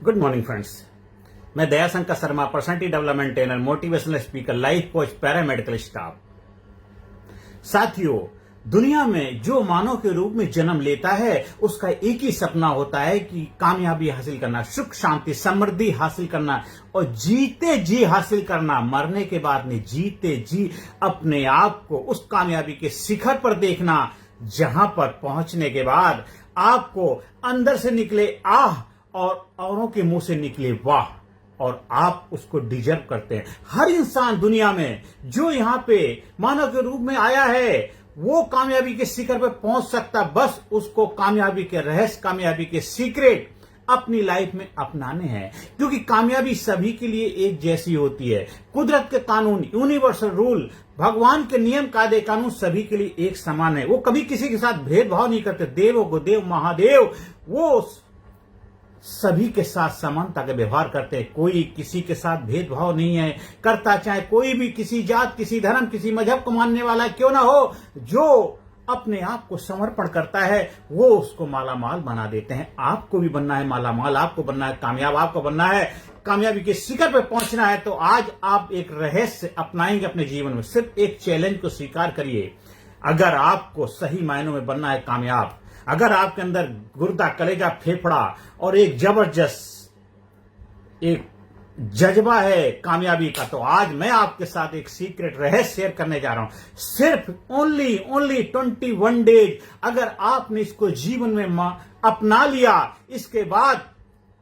Good morning friends. मैं Dayashankar Sharma, personality development trainer, motivational speaker, life coach, paramedical staff. साथियों, दुनिया में जो मानव के रूप में जन्म लेता है उसका एक ही सपना होता है कि कामयाबी हासिल करना, सुख शांति समृद्धि हासिल करना और जीते जी हासिल करना। मरने के बाद में जीते जी अपने आप को उस कामयाबी के शिखर पर देखना जहां पर पहुंचने के बाद आपको अंदर से निकले आह और औरों के मुंह से निकले वाह, और आप उसको डिजर्व करते हैं। हर इंसान दुनिया में जो यहां पे मानव के रूप में आया है वो कामयाबी के शिखर पे पहुंच सकता, बस उसको कामयाबी के रहस्य, कामयाबी के सीक्रेट अपनी लाइफ में अपनाने हैं। क्योंकि कामयाबी सभी के लिए एक जैसी होती है। कुदरत के कानून, यूनिवर्सल रूल, भगवान के नियम कायदे कानून सभी के लिए एक समान है। वो कभी किसी के साथ भेदभाव नहीं करते। देवों को देव, महादेव वो सभी के साथ समानता का व्यवहार करते हैं। कोई किसी के साथ भेदभाव नहीं है करता, चाहे कोई भी किसी जात, किसी धर्म, किसी मजहब को मानने वाला क्यों ना हो। जो अपने आप को समर्पण करता है वो उसको मालामाल बना देते हैं। आपको भी बनना है मालामाल, आपको बनना है कामयाब, आपको बनना है कामयाबी के शिखर पर पहुंचना है। तो आज आप एक रहस्य अपनाएंगे अपने जीवन में। सिर्फ एक चैलेंज को स्वीकार करिए। अगर आपको सही मायनों में बनना है कामयाब, अगर आपके अंदर गुर्दा, कलेजा, फेफड़ा और एक जबरदस्त एक जज्बा है कामयाबी का, तो आज मैं आपके साथ एक सीक्रेट रहस्य शेयर करने जा रहा हूं। सिर्फ ओनली 21 डेज अगर आपने इसको जीवन में अपना लिया, इसके बाद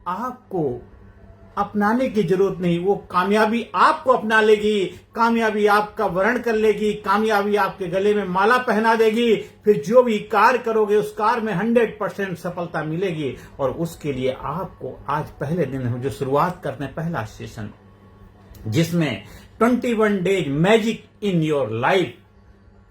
आपको अपनाने की जरूरत नहीं, वो कामयाबी आपको अपना लेगी। कामयाबी आपका वर्ण कर लेगी, कामयाबी आपके गले में माला पहना देगी। फिर जो भी कार्य करोगे उस कार्य में 100% सफलता मिलेगी। और उसके लिए आपको आज पहले दिन हम जो शुरुआत करते हैं, पहला सेशन जिसमें 21 days magic in your life,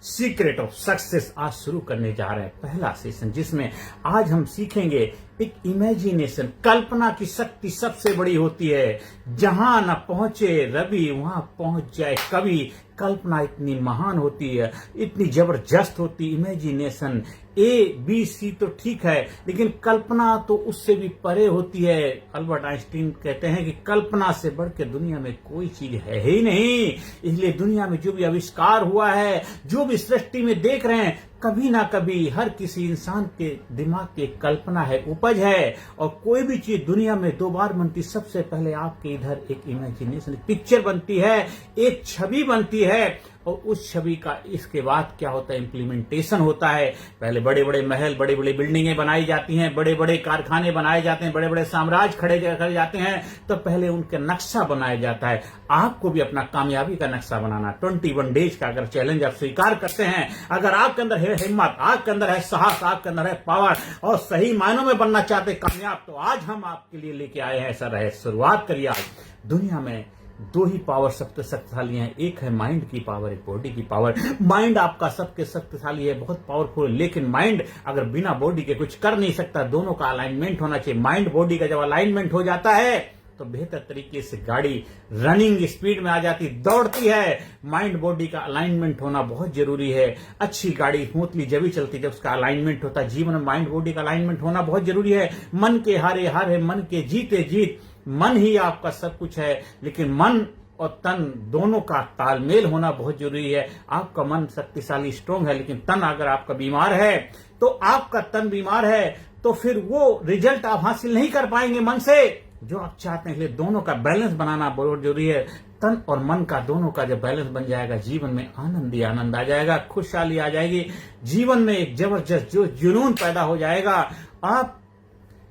secret of success आज शुरू करने जा रहे हैं। पहला सेशन जिसमें आज हम सीखेंगे एक इमेजिनेशन, कल्पना की शक्ति सबसे बड़ी होती है। जहां न पहुंचे रवि वहां पहुंच जाए कवि। कल्पना इतनी महान होती है, इतनी जबरदस्त होती। इमेजिनेशन ABC तो ठीक है, लेकिन कल्पना तो उससे भी परे होती है। अल्बर्ट आइंस्टीन कहते हैं कि कल्पना से बढ़ के दुनिया में कोई चीज है ही नहीं। इसलिए दुनिया में जो भी आविष्कार हुआ है, जो भी सृष्टि में देख रहे हैं, कभी ना कभी हर किसी इंसान के दिमाग की कल्पना है, उपज है। और कोई भी चीज दुनिया में 2 बार बनती, सबसे पहले आपके इधर एक इमेजिनेशन, पिक्चर बनती है, एक छवि बनती है। और उस छवि का इसके बाद क्या होता है, इंप्लीमेंटेशन होता है। पहले बड़े बड़े महल, बड़े बड़े बिल्डिंगें बनाई जाती हैं, बड़े बड़े कारखाने बनाए जाते हैं, बड़े बड़े साम्राज्य खड़े जाते हैं, तो पहले उनका नक्शा बनाया जाता है। आपको भी अपना कामयाबी का नक्शा बनाना, 21 डेज का अगर चैलेंज आप स्वीकार करते हैं, अगर आपके अंदर है हिम्मत, आपके अंदर है साहस, आपके अंदर है पावर और सही मायनों में बनना चाहते हैं कामयाब, तो आज हम आपके लिए लेके आए हैं ऐसा रहे। शुरुआत करिए आज। दुनिया में 2 ही पावर सबसे शक्तिशाली हैं, एक है माइंड की पावर, एक बॉडी की पावर। माइंड आपका सबके शक्तिशाली है, बहुत पावरफुल है, लेकिन माइंड अगर बिना बॉडी के कुछ कर नहीं सकता। दोनों का अलाइनमेंट होना चाहिए। माइंड बॉडी का जब अलाइनमेंट हो जाता है तो बेहतर तरीके से गाड़ी रनिंग स्पीड में आ जाती, दौड़ती है। माइंड बॉडी का अलाइनमेंट होना बहुत जरूरी है। अच्छी गाड़ी स्मूथली जब ही चलती जब उसका अलाइनमेंट होता है। जीवन में माइंड बॉडी का अलाइनमेंट होना बहुत जरूरी है। मन के हारे हार है, मन के जीते जीत। मन ही आपका सब कुछ है, लेकिन मन और तन दोनों का तालमेल होना बहुत जरूरी है। आपका मन शक्तिशाली स्ट्रांग है, लेकिन तन अगर आपका बीमार है, तो आपका तन बीमार है, तो फिर वो रिजल्ट आप हासिल नहीं कर पाएंगे मन से जो आप चाहते हैं। इसलिए दोनों का बैलेंस बनाना बहुत जरूरी है। तन और मन का दोनों का जब बैलेंस बन जाएगा, जीवन में आनंद ही आनंद आ जाएगा, खुशहाली आ जाएगी। जीवन में एक जबरदस्त जो जुनून पैदा हो जाएगा। आप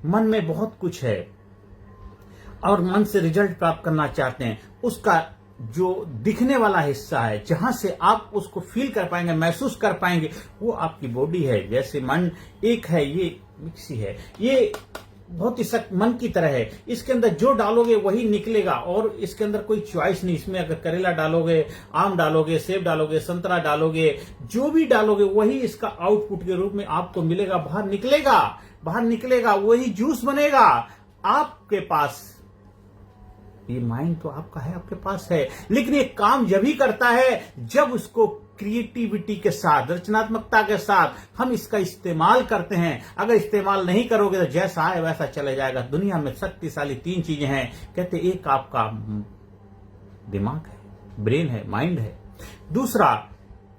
मन में बहुत कुछ है और मन से रिजल्ट प्राप्त करना चाहते हैं, उसका जो दिखने वाला हिस्सा है, जहां से आप उसको फील कर पाएंगे, महसूस कर पाएंगे, वो आपकी बॉडी है। जैसे मन एक है, ये मिक्सी है, ये बहुत ही सख्त मन की तरह है। इसके अंदर जो डालोगे वही निकलेगा और इसके अंदर कोई चॉइस नहीं। इसमें अगर करेला डालोगे, आम डालोगे, सेब डालोगे, संतरा डालोगे, जो भी डालोगे वही इसका आउटपुट के रूप में आपको मिलेगा, बाहर निकलेगा, वही जूस बनेगा आपके पास। ये माइंड तो आपका है, आपके पास है, लेकिन ये काम जब ही करता है जब उसको क्रिएटिविटी के साथ, रचनात्मकता के साथ हम इसका इस्तेमाल करते हैं। अगर इस्तेमाल नहीं करोगे तो जैसा है वैसा चले जाएगा। दुनिया में शक्तिशाली 3 चीजें हैं। कहते एक आपका दिमाग है, ब्रेन है, माइंड है। दूसरा,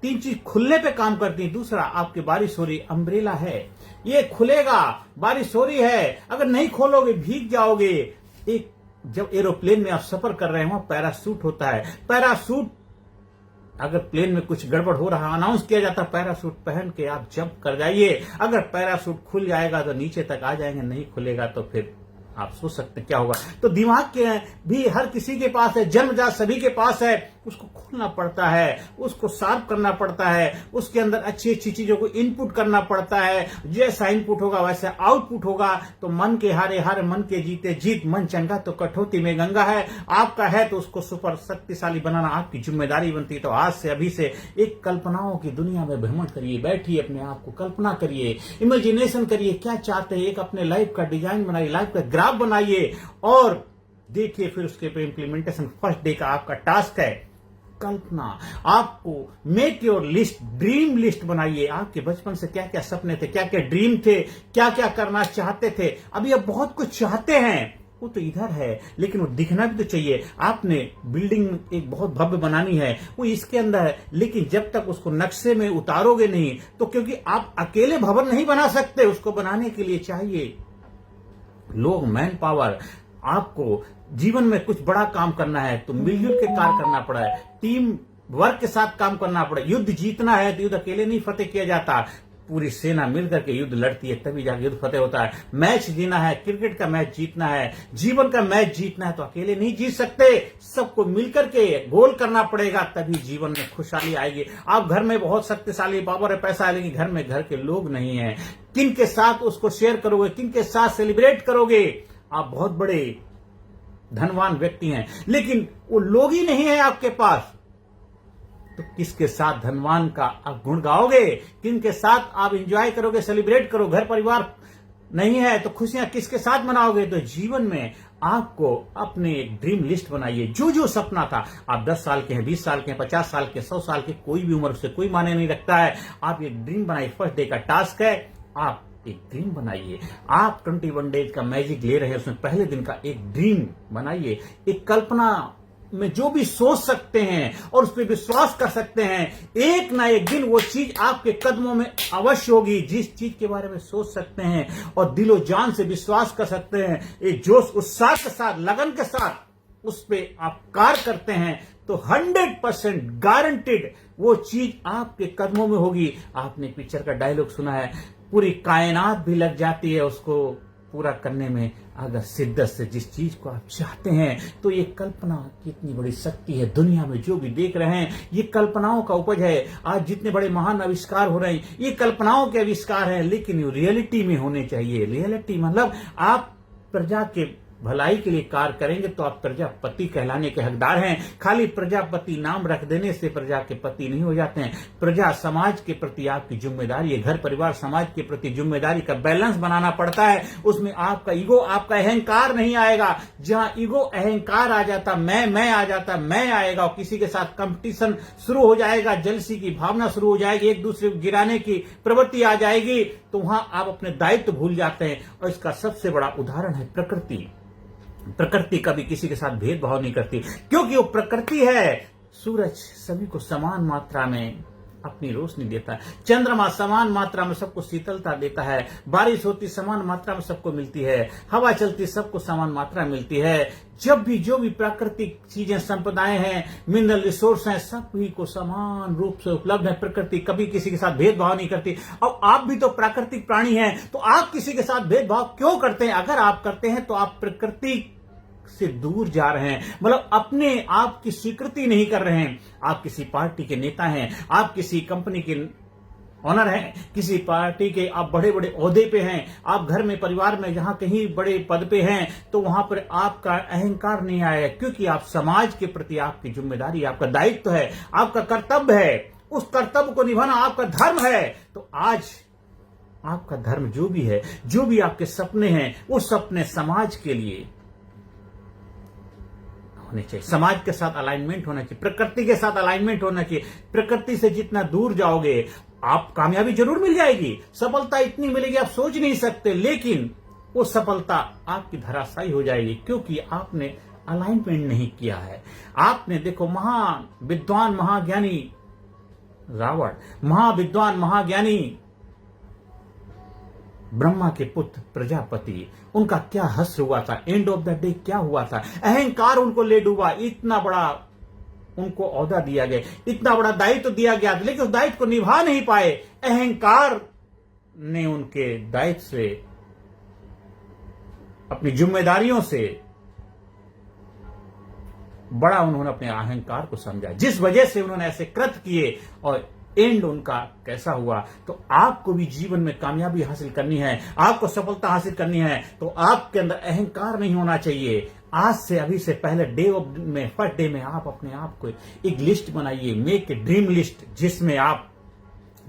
3 चीज खुलने पे काम करती है। दूसरा, आपकी बारिश हो रही अम्ब्रेला है, ये खुलेगा, बारिश हो रही है, अगर नहीं खोलोगे भीग जाओगे। एक जब एरोप्लेन में आप सफर कर रहे हो पैराशूट होता है, पैराशूट अगर प्लेन में कुछ गड़बड़ हो रहा अनाउंस किया जाता है, पैराशूट पहन के आप जंप कर जाइए। अगर पैराशूट खुल जाएगा तो नीचे तक आ जाएंगे, नहीं खुलेगा तो फिर आप सोच सकते हैं क्या होगा। तो दिमाग के भी हर किसी के पास है, जन्मजात सभी के पास है। उसको खोलना पड़ता है, उसको शार्प करना पड़ता है, उसके अंदर अच्छी अच्छी चीजों को इनपुट करना पड़ता है। जैसा इनपुट होगा वैसे आउटपुट होगा। तो मन के हारे हार, मन के जीते जीत, मन चंगा तो कठौती में गंगा है। आपका है तो उसको सुपर शक्तिशाली बनाना आपकी जिम्मेदारी बनती है। तो आज से, अभी से एक कल्पनाओं की दुनिया में भ्रमण करिए, बैठिए, अपने आप को कल्पना करिए, इमेजिनेशन करिए, क्या चाहते हैं, एक अपने लाइफ का डिजाइन बनाइए, लाइफ का ग्राफ बनाइए और देखिए फिर उसके पे इम्प्लीमेंटेशन। फर्स्ट डे का आपका टास्क है कल्पना। आपको make your list, dream list बनाइए। आपके बचपन से क्या क्या सपने थे, क्या क्या ड्रीम थे, क्या क्या करना चाहते थे। अभी आप बहुत कुछ चाहते हैं, वो तो इधर है, लेकिन वो दिखना भी तो चाहिए। आपने बिल्डिंग एक बहुत भव्य बनानी है, वो इसके अंदर है, लेकिन जब तक उसको नक्शे में उतारोगे नहीं तो, क्योंकि आप अकेले भवन नहीं बना सकते, उसको बनाने के लिए चाहिए लोग, मैन पावर। आपको जीवन में कुछ बड़ा काम करना है तो मिलजुल के कार्य करना पड़ा है, टीम वर्क के साथ काम करना पड़ा। युद्ध जीतना है तो युद्ध अकेले नहीं फतेह किया जाता, पूरी सेना मिलकर के युद्ध लड़ती है तभी जाके युद्ध फतेह होता है। मैच जीना है, क्रिकेट का मैच जीतना है, जीवन का मैच जीतना है तो अकेले नहीं जीत सकते, सबको मिलकर के गोल करना पड़ेगा, तभी जीवन में खुशहाली आएगी। आप घर में बहुत शक्तिशाली पावर है, पैसा है, लेकिन घर में घर के लोग नहीं है। किन के साथ उसको शेयर करोगे, किन के साथ सेलिब्रेट करोगे। आप बहुत बड़े धनवान व्यक्ति हैं लेकिन वो लोग ही नहीं है आपके पास, तो किसके साथ धनवान का आप गुण गाओगे, किन के साथ आप एंजॉय करोगे, सेलिब्रेट करो। घर परिवार नहीं है तो खुशियां किसके साथ मनाओगे। तो जीवन में आपको अपने एक ड्रीम लिस्ट बनाइए। जो जो सपना था, आप 10 साल के हैं, 20 साल के हैं, 50 साल के, 100 साल के, कोई भी उम्र से कोई मायने नहीं रखता है। आप एक ड्रीम बनाइए। फर्स्ट डे का टास्क है आप एक ड्रीम बनाइए। आप 21 डेज का मैजिक ले रहे हैं, उसमें पहले दिन का एक ड्रीम बनाइए। एक कल्पना में जो भी सोच सकते हैं और उस पर विश्वास कर सकते हैं, एक ना एक दिन वो चीज आपके कदमों में अवश्य होगी। जिस चीज के बारे में सोच सकते हैं और दिलो जान से विश्वास कर सकते हैं, एक जोश उत्साह के साथ, लगन के साथ उस पे आप कार्य करते हैं, तो 100% गारंटेड वो चीज आपके कदमों में होगी। आपने पिक्चर का डायलॉग सुना है, पूरी कायनात भी लग जाती है उसको पूरा करने में, अगर शिद्दत से जिस चीज को आप चाहते हैं। तो ये कल्पना कितनी बड़ी शक्ति है। दुनिया में जो भी देख रहे हैं ये कल्पनाओं का उपज है। आज जितने बड़े महान आविष्कार हो रहे हैं ये कल्पनाओं के आविष्कार हैं, लेकिन ये रियलिटी में होने चाहिए। रियलिटी मतलब आप प्रजा के भलाई के लिए कार्य करेंगे तो आप प्रजापति कहलाने के हकदार हैं। खाली प्रजापति नाम रख देने से प्रजा के पति नहीं हो जाते हैं। प्रजा समाज के प्रति आपकी जिम्मेदारी है, घर परिवार समाज के प्रति जिम्मेदारी का बैलेंस बनाना पड़ता है। उसमें आपका ईगो, आपका अहंकार नहीं आएगा। जहां ईगो अहंकार आ जाता, मैं आ जाता, मैं आएगा और किसी के साथ कंपटीशन शुरू हो जाएगा, जलसी की भावना शुरू हो जाएगी, एक दूसरे को गिराने की प्रवृत्ति आ जाएगी, तो वहां आप अपने दायित्व भूल जाते हैं। और इसका सबसे बड़ा उदाहरण है प्रकृति। प्रकृति कभी किसी के साथ भेदभाव नहीं करती, क्योंकि वो प्रकृति है। सूरज सभी को समान मात्रा में अपनी रोशनी देता है, चंद्रमा समान मात्रा में सबको शीतलता देता है, बारिश होती समान मात्रा में सबको मिलती है, हवा चलती सबको समान मात्रा मिलती है। जब भी जो भी प्राकृतिक चीजें, संपदाएं हैं, मिनरल रिसोर्स हैं, सभी को समान रूप से उपलब्ध है। प्रकृति कभी किसी के साथ भेदभाव नहीं करती। और आप भी तो प्राकृतिक प्राणी हैं, तो आप किसी के साथ भेदभाव क्यों करते हैं? अगर आप करते हैं तो आप प्रकृति से दूर जा रहे हैं, मतलब अपने आप की स्वीकृति नहीं कर रहे हैं। आप किसी पार्टी के नेता हैं, आप किसी कंपनी के ऑनर हैं, किसी पार्टी के आप बड़े बड़े ओहदे पे हैं, आप घर में परिवार में जहां कहीं बड़े पद पे हैं, तो वहां पर आपका अहंकार नहीं आएगा, क्योंकि आप समाज के प्रति आपकी जिम्मेदारी, आपका दायित्व है, आपका कर्तव्य है। उस कर्तव्य को निभाना आपका धर्म है। तो आज आपका धर्म जो भी है, जो भी आपके सपने हैं, वो सपने समाज के लिए होने चाहिए, समाज के साथ अलाइनमेंट होना चाहिए, प्रकृति के साथ अलाइनमेंट होना चाहिए। प्रकृति से जितना दूर जाओगे आप कामयाबी जरूर मिल जाएगी, सफलता इतनी मिलेगी आप सोच नहीं सकते, लेकिन वो सफलता आपकी धराशायी हो जाएगी क्योंकि आपने अलाइनमेंट नहीं किया है। आपने देखो महाविद्वान महाज्ञानी रावण, महाविद्वान महाज्ञानी ब्रह्मा के पुत्र प्रजापति, उनका क्या हश्र हुआ था, एंड ऑफ द डे क्या हुआ था, अहंकार उनको ले डूबा, इतना बड़ा उनको ओहदा दिया गया, इतना बड़ा दायित्व दिया गया, लेकिन उस दायित्व को निभा नहीं पाए। अहंकार ने उनके दायित्व से, अपनी जिम्मेदारियों से बड़ा उन्होंने अपने अहंकार को समझा, जिस वजह से उन्होंने ऐसे कृत्य किए और एंड उनका कैसा हुआ। तो आपको भी जीवन में कामयाबी हासिल करनी है, आपको सफलता हासिल करनी है, तो आपके अंदर अहंकार नहीं होना चाहिए। आज से अभी से पहले फर्स्ट डे में आप अपने आप को एक लिस्ट बनाइए, मेक ए ड्रीम लिस्ट, जिसमें आप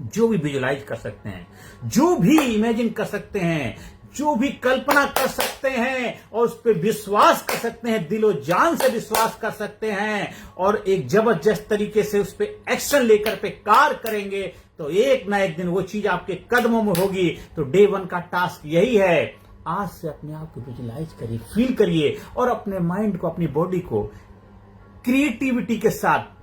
जो भी विजुलाइज कर सकते हैं, जो भी इमेजिन कर सकते हैं, जो भी कल्पना कर सकते हैं और उस पर विश्वास कर सकते हैं, दिलो जान से विश्वास कर सकते हैं और एक जबरदस्त तरीके से उस पर एक्शन लेकर पे कार्य करेंगे तो एक ना एक दिन वो चीज आपके कदमों में होगी। तो डे 1 का टास्क यही है, आज से अपने आप को विजुलाइज करिए, फील करिए और अपने माइंड को, अपनी बॉडी को क्रिएटिविटी के साथ,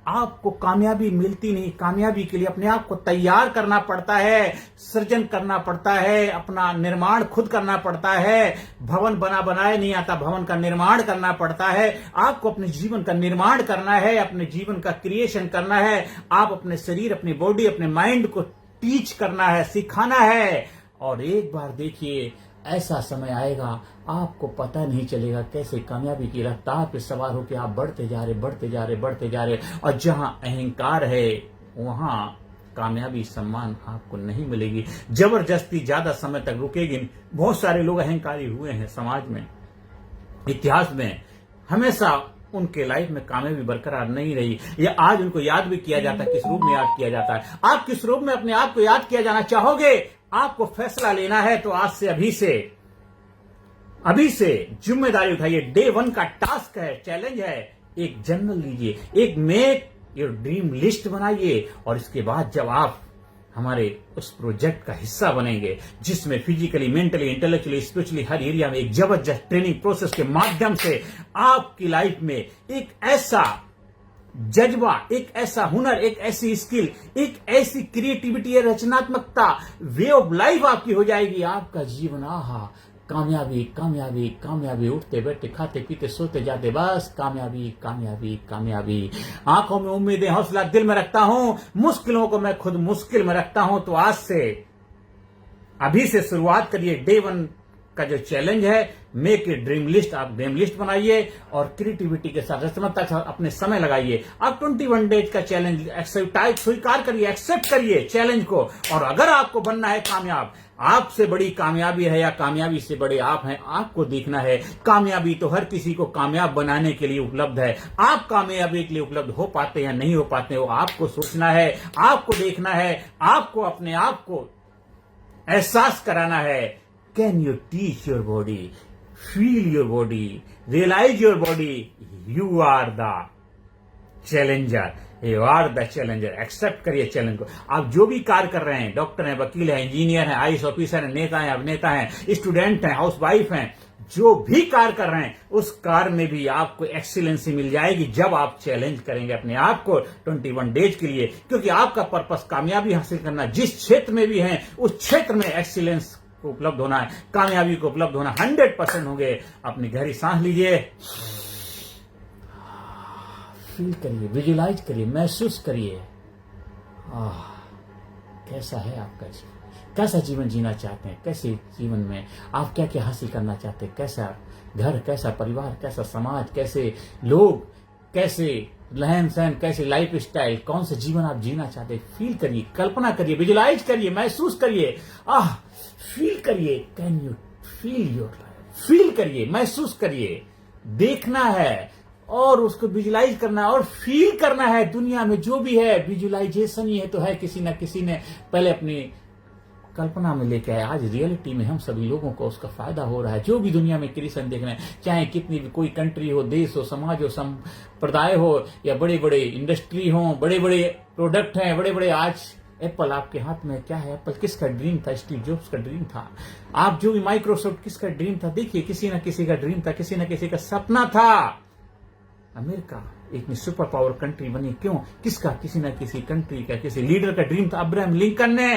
आपको कामयाबी मिलती नहीं, कामयाबी के लिए अपने आप को तैयार करना पड़ता है, सृजन करना पड़ता है, अपना निर्माण खुद करना पड़ता है। भवन बना बनाए नहीं आता, भवन का निर्माण करना पड़ता है। आपको अपने जीवन का निर्माण करना है, अपने जीवन का क्रिएशन करना है। आप अपने शरीर, अपनी बॉडी, अपने माइंड को टीच करना है, सिखाना है। और एक बार देखिए ऐसा समय आएगा आपको पता नहीं चलेगा कैसे कामयाबी की रफ्तार पे सवार होकर आप बढ़ते जा रहे और जहां अहंकार है वहां कामयाबी, सम्मान आपको नहीं मिलेगी। जबरदस्ती ज्यादा समय तक रुकेगी। बहुत सारे लोग अहंकारी हुए हैं समाज में, इतिहास में, हमेशा उनके लाइफ में कामयाबी बरकरार नहीं रही। या आज उनको याद भी किया जाता है, किस रूप में याद किया जाता है। आप किस रूप में अपने आप को याद किया जाना चाहोगे, आपको फैसला लेना है। तो आज से अभी से जिम्मेदारी उठाइए। डे 1 का टास्क है, चैलेंज है, एक जर्नल लीजिए, एक मेक योर ड्रीम लिस्ट बनाइए और इसके बाद जब आप हमारे उस प्रोजेक्ट का हिस्सा बनेंगे जिसमें फिजिकली, मेंटली, इंटेलेक्चुअली, स्पिरिचुअली हर एरिया में एक जबरदस्त ट्रेनिंग प्रोसेस के माध्यम से आपकी लाइफ में एक ऐसा जज्बा, एक ऐसा हुनर, एक ऐसी स्किल, एक ऐसी क्रिएटिविटी, रचनात्मकता, वे ऑफ लाइफ आपकी हो जाएगी। आपका जीवन आहा कामयाबी कामयाबी कामयाबी, उठते बैठते खाते पीते सोते जाते बस कामयाबी कामयाबी कामयाबी। आंखों में उम्मीदें, हौसला दिल में रखता हूं, मुश्किलों को मैं खुद मुश्किल में रखता हूं। तो आज से अभी से शुरुआत करिए। डे 1 का जो चैलेंज है, मेक ए ड्रीम लिस्ट, आप ड्रीम लिस्ट बनाइए और क्रिएटिविटी के साथ, रचनात्मकता के साथ अपने समय लगाइए। आप 21 डेज का चैलेंज स्वीकार करिए, एक्सेप्ट करिए चैलेंज को। और अगर आपको बनना है कामयाब, आपसे बड़ी कामयाबी है या कामयाबी से बड़े आप हैं, आपको देखना है। कामयाबी तो हर किसी को कामयाब बनाने के लिए उपलब्ध है। आप कामयाबी के लिए उपलब्ध हो पाते या नहीं हो पाते, वो आपको सोचना है, आपको देखना है, आपको अपने आप को एहसास कराना है। Can you teach your body, feel your body, realise your body, you are the challenger, you are the challenger. Accept करिए चैलेंज को। आप जो भी कार्य कर रहे हैं, डॉक्टर हैं, वकील हैं, इंजीनियर हैं, आईएएस ऑफिसर हैं, नेता हैं, अभिनेता हैं, स्टूडेंट हैं, हाउसवाइफ हैं, जो भी कार्य कर रहे हैं उस कार्य में भी आपको एक्सीलेंसी मिल जाएगी जब आप चैलेंज करेंगे अपने आप को 21 डेज के लिए। क्योंकि आपका पर्पस कामयाबी हासिल करना, जिस क्षेत्र में भी है उस क्षेत्र में एक्सीलेंस को उपलब्ध होना है, कामयाबी को उपलब्ध होना 100% होंगे। अपनी गहरी सांस लीजिए, फील करिए, विजुलाइज करिए, महसूस करिए कैसा है आपका जीवन, कैसा जीवन जीना चाहते हैं, कैसे जीवन में आप क्या क्या हासिल करना चाहते हैं, कैसा घर, कैसा परिवार, कैसा समाज, कैसे लोग, कैसे रहन सहन, कैसे लाइफ स्टाइल, कौन सा जीवन आप जीना चाहते हैं। फील करिए, कल्पना करिए, विजुलाइज करिए, महसूस करिए, फील करिए। Can you feel your life, feel करिए, महसूस करिए। देखना है और उसको विजुलाइज करना है और फील करना है। दुनिया में जो भी है विजुलाइजेशन ही है तो है। किसी ना किसी ने पहले अपनी कल्पना में लेके आए, आज रियलिटी में हम सभी लोगों को उसका फायदा हो रहा है। जो भी दुनिया में क्रिएशन देख रहे हैं, चाहे कितनी भी कोई कंट्री हो, देश हो, समाज हो, संप्रदाय हो, या बड़े बड़े इंडस्ट्री हो, बड़े बड़े प्रोडक्ट हैं, बड़े बड़े, आज एप्पल आपके हाथ में, क्या है एप्पल? किसका ड्रीम था? स्टीव जॉब्स का ड्रीम था। आप जो भी माइक्रोसॉफ्ट, किसका ड्रीम था? देखिए, किसी ना किसी का ड्रीम था, किसी ना किसी का सपना था। अमेरिका एक सुपर पावर कंट्री बनी, क्यों? किसका? किसी ना किसी कंट्री का, किसी लीडर का ड्रीम था। अब्राहम लिंकन ने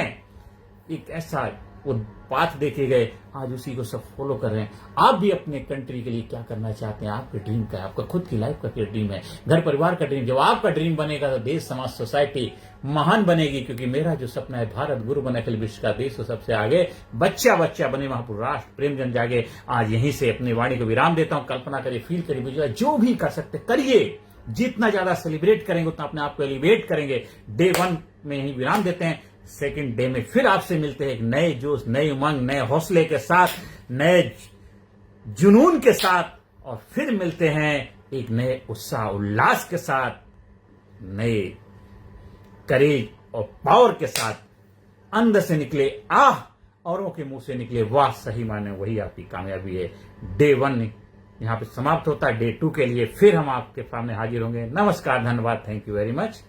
एक ऐसा वो बात देखे गए, आज उसी को सब फॉलो कर रहे हैं। आप भी अपने कंट्री के लिए क्या करना चाहते हैं? आपके ड्रीम का है, आपका खुद की लाइफ का क्या ड्रीम है, घर परिवार का ड्रीम। जब आपका ड्रीम बनेगा तो देश, समाज, सोसाइटी महान बनेगी। क्योंकि मेरा जो सपना है, भारत गुरु बने अखिल विश्व का देश तो सबसे आगे, बच्चा बच्चा बने महापुर राष्ट्र, प्रेम जन जागे। आज यहीं से अपनी वाणी को विराम देता हूं। कल्पना करिए, फील करिए, बुझिए, जो भी कर सकते करिए। जितना ज्यादा सेलिब्रेट करेंगे उतना अपने आप को एलिवेट करेंगे। डे 1 में यही विराम देते हैं। सेकंड डे में फिर आपसे मिलते हैं एक नए जोश, नए उमंग, नए हौसले के साथ, नए जुनून के साथ, और फिर मिलते हैं एक नए उत्साह उल्लास के साथ, नए करेज और पावर के साथ। अंदर से निकले आह, औरों के मुंह से निकले वाह, सही माने वही आपकी कामयाबी है। डे 1 यहां पे समाप्त होता है। डे 2 के लिए फिर हम आपके सामने हाजिर होंगे। नमस्कार, धन्यवाद, थैंक यू वेरी मच।